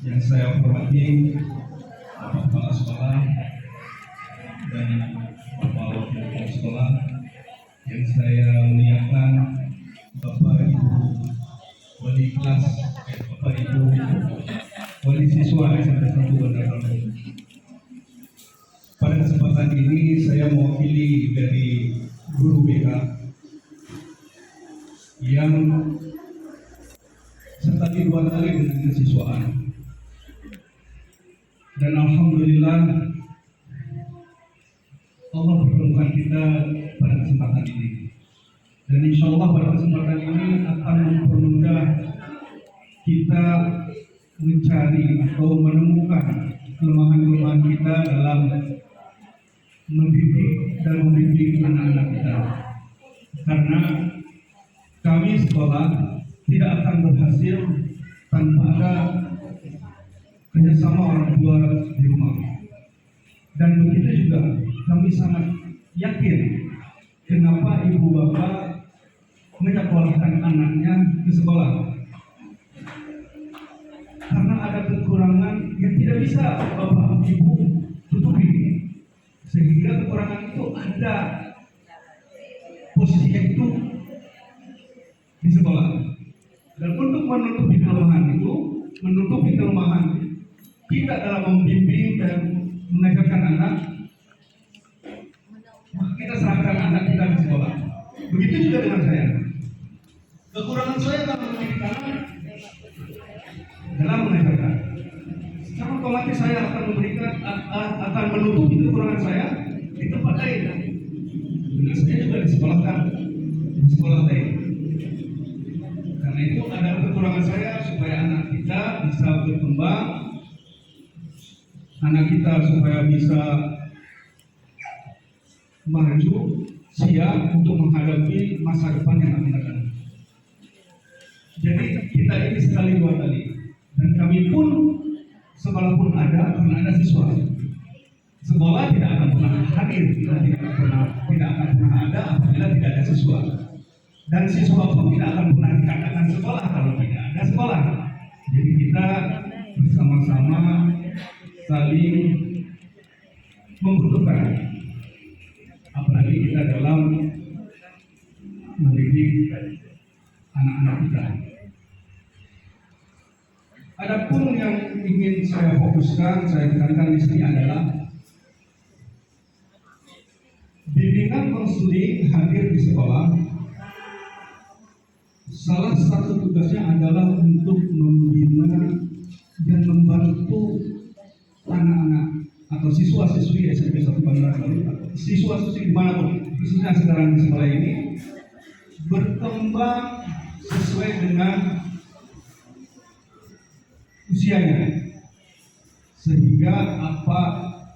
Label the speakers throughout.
Speaker 1: Yang saya hormati Bapak Kepala Sekolah dan Bapak Wakil Kepala Sekolah, yang saya muliakan Bapak Ibu wali kelas, Bapak Ibu wali siswa SMP 1 Bandar Lampung. Pada kesempatan ini saya mewakili dari guru BK yang setali 2 kali dengan kesiswaan. Dan alhamdulillah Allah pertemukan kita pada kesempatan ini. Dan insya Allah pada kesempatan ini akan mempermudah kita mencari atau menemukan kelemahan-kelemahan kita dalam mendidik dan membimbing anak-anak kita. Karena kami sekolah tidak akan berhasil tanpa ada kerjasama orang tua di rumah. Dan begitu juga kami sangat yakin kenapa ibu bapak menyekolahkan anaknya ke sekolah. Karena ada kekurangan yang tidak bisa bapak ibu tutupi, sehingga kekurangan itu ada posisinya itu di sekolah. Dan untuk menutupi kelemahan kita dalam membimbing dan mengajarkan anak, maka kita serahkan anak kita di sekolah. Begitu juga dengan saya. Kekurangan saya dalam mendidik anak dalam mengajarkan. Secara otomatis saya akan menutupi kekurangan saya di tempat lain. Dengan saya juga disekolahkan di sekolah lain. Karena itu ada kekurangan saya supaya anak kita bisa berkembang, anak kita supaya bisa maju, siap untuk menghadapi masa depan yang akan datang. Jadi kita ini sekali 2 kali, dan kami pun sekolah pun ada karena ada siswa. Sekolah tidak akan pernah hadir, tidak akan pernah ada apabila tidak ada siswa. Dan siswa pun tidak akan pernah dikatakan sekolah kalau tidak ada sekolah. Jadi kita bersama-sama saling membutuhkan, apalagi kita dalam mendidik anak-anak kita. Adapun yang ingin saya fokuskan, saya tekankan di sini adalah bimbingan konseling hadir di sekolah. Salah satu tugasnya adalah untuk membina dan membantu anak-anak atau siswa-siswi SMP 1 Bandar Lampung, siswa-siswi dimanapun, khususnya sekarang di sekolah ini, berkembang sesuai dengan usianya, sehingga apa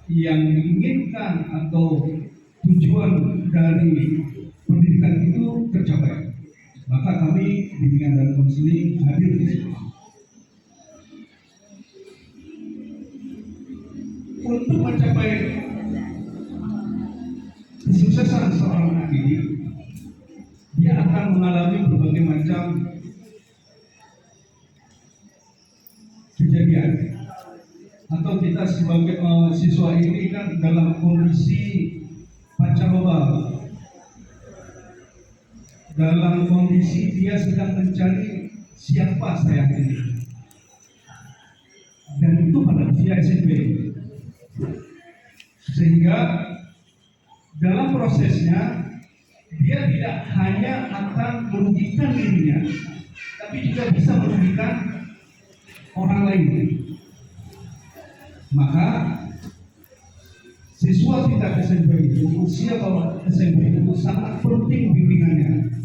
Speaker 1: yang diinginkan atau tujuan dari pendidikan itu tercapai. Maka kami bimbingan dan konseling hadir di sekolah untuk mencapai kesuksesan seorang anak didik. Dia akan mengalami berbagai macam kejadian, atau kita sebagai siswa ini kan dalam kondisi pancaroba, dalam kondisi dia sedang mencari siapa saya ini, dan itu pada usia SMP. Sehingga dalam prosesnya dia tidak hanya akan merugikan dirinya, tapi juga bisa merugikan orang lain. Maka siswa tingkat SMP itu, usia bawah SMP itu sangat penting bimbingannya,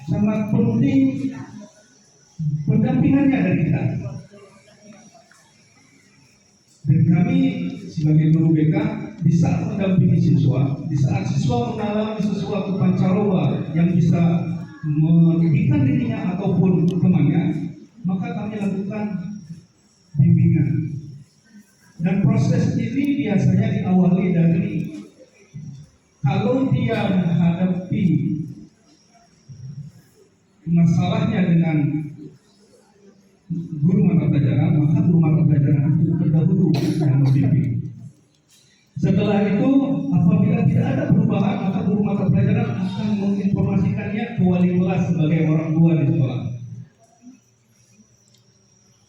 Speaker 1: sangat penting pendampingannya dari kita. Dan kami sebagai guru BK di saat mendampingi siswa, di saat siswa mengalami sesuatu pancaroba yang bisa merugikan dirinya ataupun temannya, maka kami lakukan bimbingan. Dan proses ini biasanya diawali dari kalau dia menghadapi masalahnya dengan guru mata pelajaran, pelajaran, maka guru mata pelajaran itu terdahulu yang membimbing. Setelah itu, apabila tidak ada perubahan, maka guru mata pelajaran akan menginformasikannya ke wali kelas sebagai orang tua di sekolah.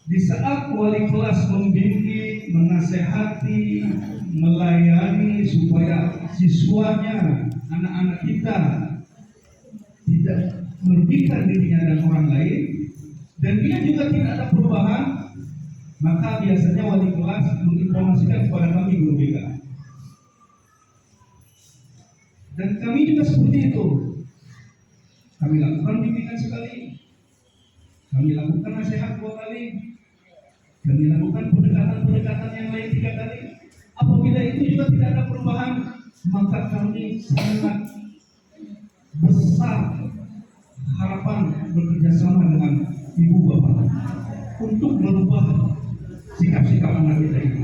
Speaker 1: Di saat wali kelas membimbing, menasehati, melayani supaya siswanya, anak-anak kita tidak merugikan dirinya dan orang lain, dan dia juga tidak ada perubahan, maka biasanya wali kelas menginformasikan kepada kami guru BK. Dan kami juga seperti itu. Kami lakukan bimbingan sekali, kami lakukan nasihat 2 kali, kami lakukan pendekatan yang lain 3 kali. Apabila itu juga tidak ada perubahan, maka kami sangat besar harapan bekerja sama dengan ibu bapak untuk merubah sikap-sikap anak kita ini.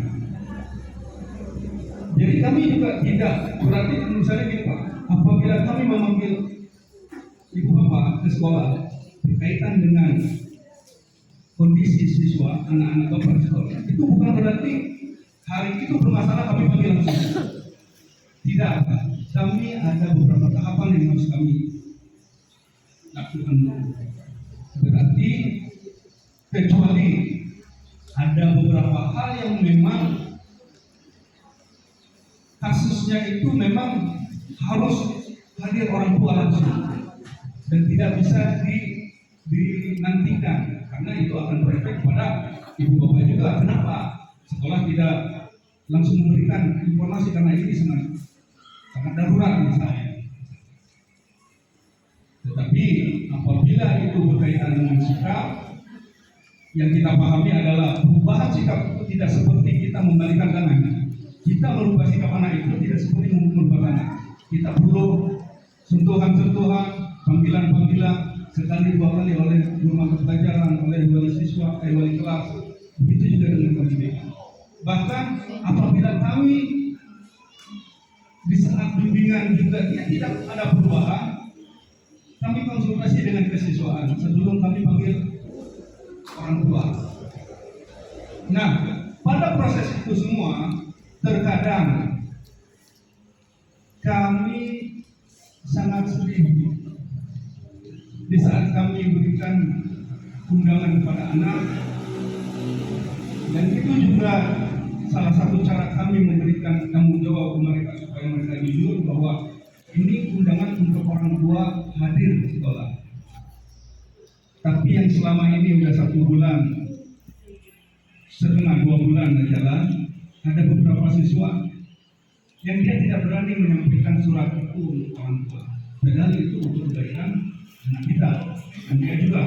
Speaker 1: Jadi kami juga tidak berarti misalnya gini Pak, apabila kami memanggil ibu bapak ke sekolah berkaitan dengan kondisi siswa, anak-anak bapak di sekolah, itu bukan berarti hari itu bermasalah kami panggil langsung. Tidak, kami ada beberapa tahapan yang harus kami lakukan. Berarti kecuali ada beberapa hal yang memang kasusnya itu memang harus hadir orang tua langsung dan tidak bisa dinantikan, karena itu akan berefek pada ibu bapak juga. Kenapa sekolah tidak langsung memberikan informasi, karena ini sangat darurat misalnya. Tetapi apabila itu berkaitan dengan sikap, yang kita pahami adalah perubahan sikap itu tidak seperti kita membalikan tangan. Kita merubah sikap anak itu tidak seperti merubah tangan. Kita perlu sentuhan-sentuhan, panggilan-panggilan sekali 2 kali oleh guru mata pelajaran, oleh wali siswa, wali kelas. Begitu juga dengan kami BK. Bahkan apabila kami di saat bimbingan juga dia tidak ada perubahan, kami konsultasi dengan kesiswaan sebelum kami panggil orang tua. Nah, pada proses itu semua terkadang kami sangat sedih di saat kami berikan undangan kepada anak, dan itu juga salah satu cara kami memberikan tanggung jawab ke mereka supaya mereka jujur bahwa ini undangan untuk orang tua hadir di sekolah. Tapi yang selama ini sudah 1 bulan setengah, 2 bulan berjalan, ada beberapa siswa yang dia tidak berani menyampaikan surat itu untuk orang tua. Padahal itu untuk kebaikan anak kita dan dia juga.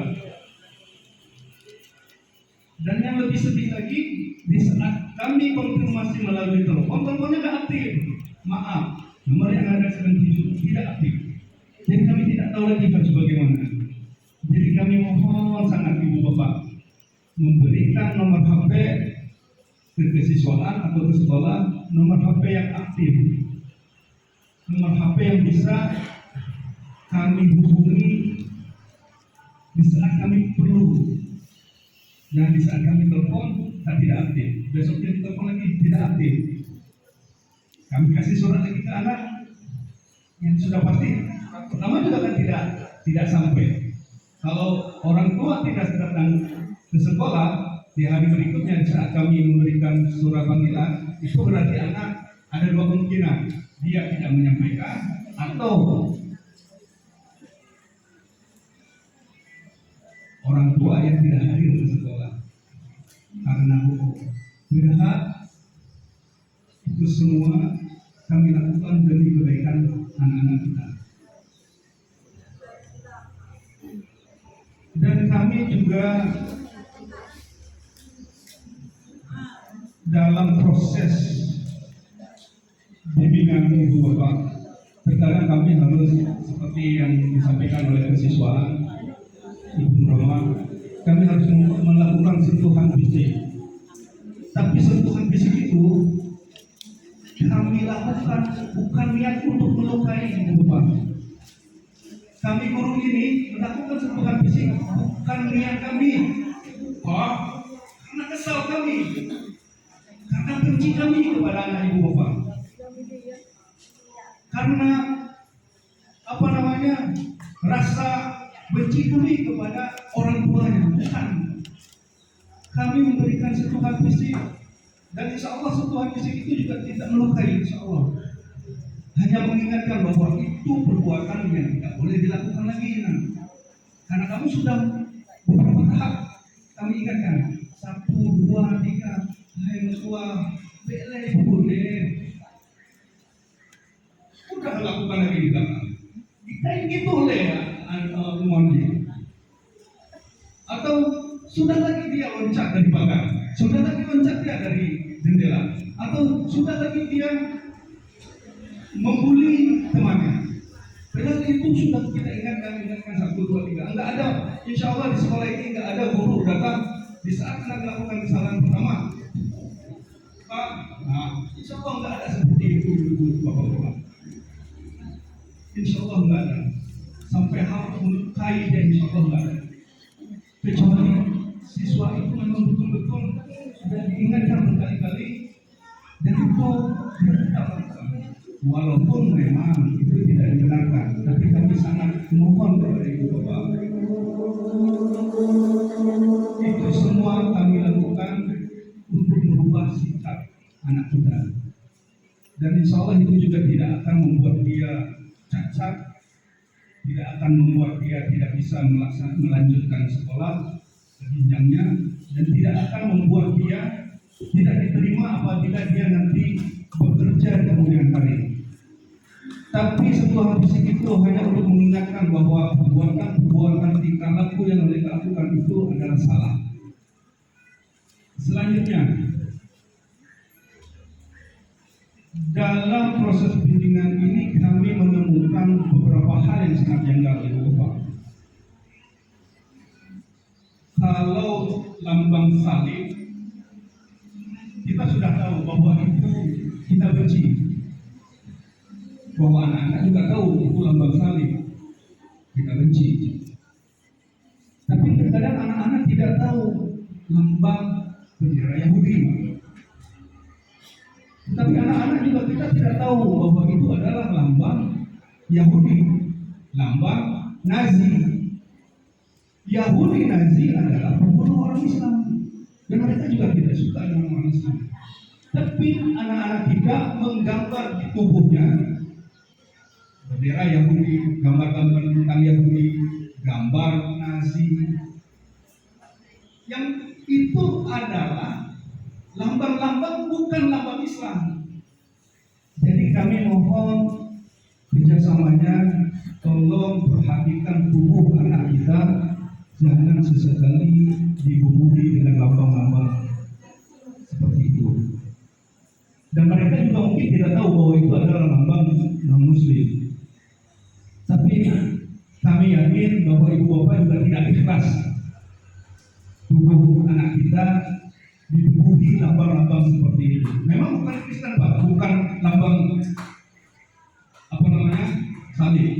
Speaker 1: Dan yang lebih sedih lagi, di saat kami konfirmasi melalui telepon, teleponnya tidak aktif. Maaf, nomor yang ada 97 tidak aktif. Jadi kami tidak tahu lagi harus bagaimana. Jadi kami mohon sangat ibu bapak memberikan nomor HP ke kesiswaan atau ke sekolah, nomor HP yang aktif, nomor HP yang bisa kami hubungi di saat kami perlu. Dan di saat kami telepon tidak aktif, besoknya ditelepon lagi tidak aktif. Kami kasih surat lagi ke anak yang sudah pasti pertama juga kan tidak sampai. Kalau orang tua tidak datang ke sekolah di hari berikutnya di saat kami memberikan surat panggilan, itu berarti anak ada 2 kemungkinan, dia tidak menyampaikan atau orang tua yang tidak hadir di sekolah karena padahal itu semua kami lakukan demi kebaikan anak-anak kita. Dan kami juga dalam proses bimbingan ibu bapak, terkadang kami harus seperti yang disampaikan oleh kesiswaan Ibu Rahma, kami harus melakukan sentuhan fisik. Tapi sentuhan fisik itu kami lakukan bukan niat untuk melukai ibu bapak. Kami guru ini melakukan sentuhan fisik bukan niat kami. Karena kesal kami karena benci kami kepada anak ibu bapak. Karena apa namanya, rasa benci kami kepada orang tuanya. Bukan, kami memberikan sentuhan fisik, dan insya Allah sentuhan fisik itu juga tidak melukai, insya Allah. Hanya mengingatkan bahwa itu perbuatan yang tidak boleh dilakukan lagi. Karena kamu sudah beberapa tahap kami ingatkan, 1, 2, 3, hai mertua, boleh, boleh. Udah lakukan lagi di belakang. Kayak gitu oleh Mondi. Atau sudah lagi dia loncat dari pagar, sudah lagi loncat dia dari jendela, atau sudah lagi dia membuli temannya. Padahal itu sudah kita ingatkan 1, 2, 3. Enggak ada, insya Allah di sekolah ini enggak ada guru datang di saat anak melakukan kesalahan pertama. Pak, nah, insya Allah enggak ada seperti itu, bapak-bapak. Insya Allah enggak ada. Sampai harus melukai dia, insya Allah enggak ada. Kecuali siswa itu memang betul-betul sudah diingatkan berkali-kali, dan itu tidak apa-apa. Walaupun memang itu tidak dibenarkan, tapi kami sangat mohon kepada ibu bapak, itu semua kami lakukan untuk merubah sikap anak kita. Dan insya Allah itu juga tidak akan membuat dia cacat, tidak akan membuat dia tidak bisa melanjutkan sekolah jenjangnya, dan tidak akan membuat dia tidak diterima apabila dia nanti bekerja di kemudian hari. Tapi setelah fisik itu hanya untuk mengingatkan bahwa perbuatan tingkah laku yang mereka lakukan itu adalah salah. Selanjutnya, dalam proses bimbingan ini kami menemukan beberapa hal yang sangat janggal, ibu bapak. Kalau lambang salib, kita sudah tahu bahwa itu kita benci. Bahwa anak-anak juga tahu itu lambang salib, kita benci. Tapi terkadang anak-anak tidak tahu lambang bendera Yahudi. Tapi anak-anak juga kita tidak tahu bahwa itu adalah lambang Yahudi, lambang Nazi. Yahudi Nazi adalah pembunuh orang Islam, dan mereka juga tidak suka dengan orang Islam. Tapi anak-anak kita menggambar di tubuhnya bendera Yahudi, gambar-gambar tentang Yahudi, gambar Nazi, yang itu adalah lambang-lambang bukan lambang Islam. Jadi kami mohon kerjasamanya, tolong perhatikan tubuh anak kita, jangan sesekali dibubuhi dengan lambang-lambang seperti itu. Dan mereka juga mungkin tidak tahu bahwa itu adalah lambang non-Muslim. Tapi kami yakin bahwa ibu bapak juga tidak ikhlas tubuh anak kita dibubuhi lambang-lambang seperti itu. Memang bukan Kristen pak, bukan lambang apa namanya salib,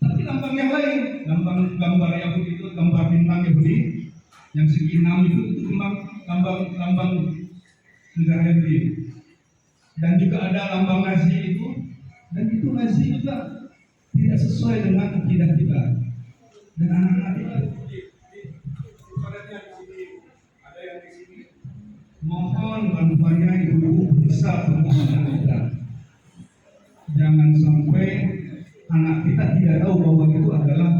Speaker 1: tapi lambang yang lain, lambang gambar Yahudi itu, gambar bintang Yahudi yang segi 6 itu lambang negara Yahudi. Dan juga ada lambang Nazi itu, dan itu Nazi juga tidak sesuai dengan akidah kita. Dan anak-anak kita mohon bantuannya ibu bisa berhubungan kita. Jangan sampai anak kita tidak tahu bahwa itu adalah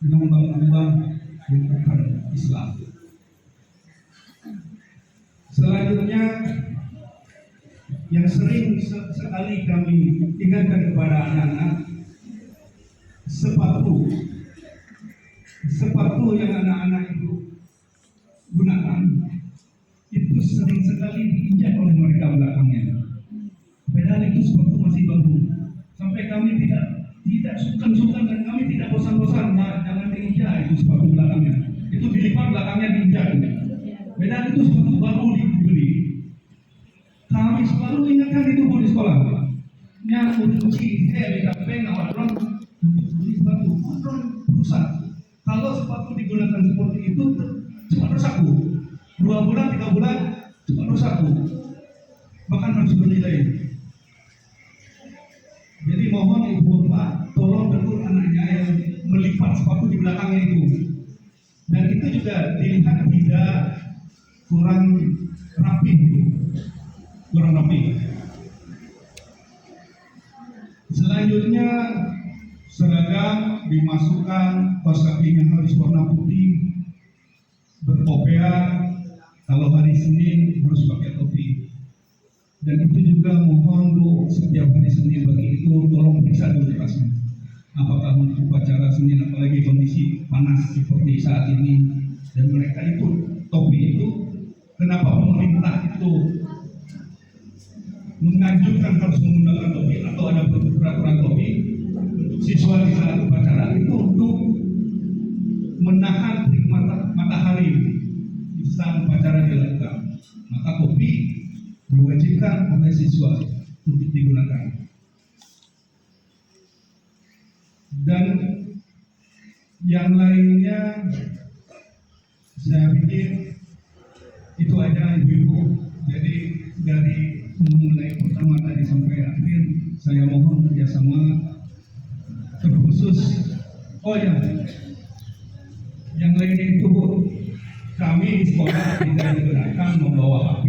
Speaker 1: lambang-lambang yang bukan Islam. Selanjutnya, yang sering sekali kami ingatkan kepada anak-anak, sepatu yang anak-anak itu gunakan itu sering sekali diinjak oleh mereka belakangnya. Padahal itu sepatu masih baru. Sampai kami tidak sungkan dan kami tidak bosan-bosan, jangan diinjak itu sepatu belakangnya. Itu dilipat belakangnya diinjak. Padahal itu sepatu baru dibeli. Kami selalu ingatkan itu di sekolah. Yang kunci kita pengen orang beli sepatu, orang rusak. Kalau sepatu digunakan seperti itu cepat rusak bu. 2 bulan, 3 bulan, cuma dosa tuh. Bahkan harus bernilai. Jadi mohon ibu bapak tolong tegur anaknya yang melipat sepatu di belakangnya itu. Dan itu juga dilihat tidak kurang rapi, kurang rapi. Selanjutnya seragam dimasukkan, kaos kakinya harus warna putih, berkopiah. Kalau hari Senin harus pakai topi. Dan itu juga mohon Bu, setiap hari Senin bagi itu tolong periksa dulu tasnya. Apakah untuk upacara Senin, apalagi kondisi panas seperti saat ini, dan mereka itu topi itu, kenapa pemerintah itu menganjurkan harus menggunakan topi atau ada peraturan topi untuk siswa di saat upacara itu untuk menahan terik matahari di saat upacara dilakukan. Maka topi diwajibkan oleh siswa untuk digunakan. Dan yang lainnya saya pikir itu aja ibu-ibu. Jadi dari mulai pertama tadi sampai akhir saya mohon kerjasama, terkhusus yang lainnya itu Bu, kami di sekolah tidak digunakan membawa HP.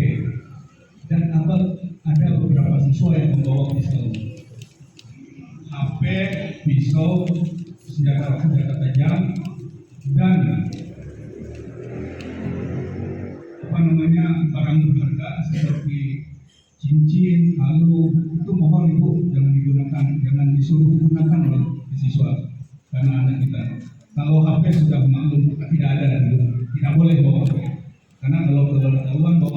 Speaker 1: Dan ada beberapa siswa yang membawa pisau, HP, pisau, senjata tajam, dan barang berharga seperti cincin, kalung. Itu mohon Ibu jangan digunakan, jangan disuruh digunakan oleh siswa karena anak kita. Kalau HP sudah maklum tidak ada dan tidak boleh bawa HP. Karena kalau ketahuan bawa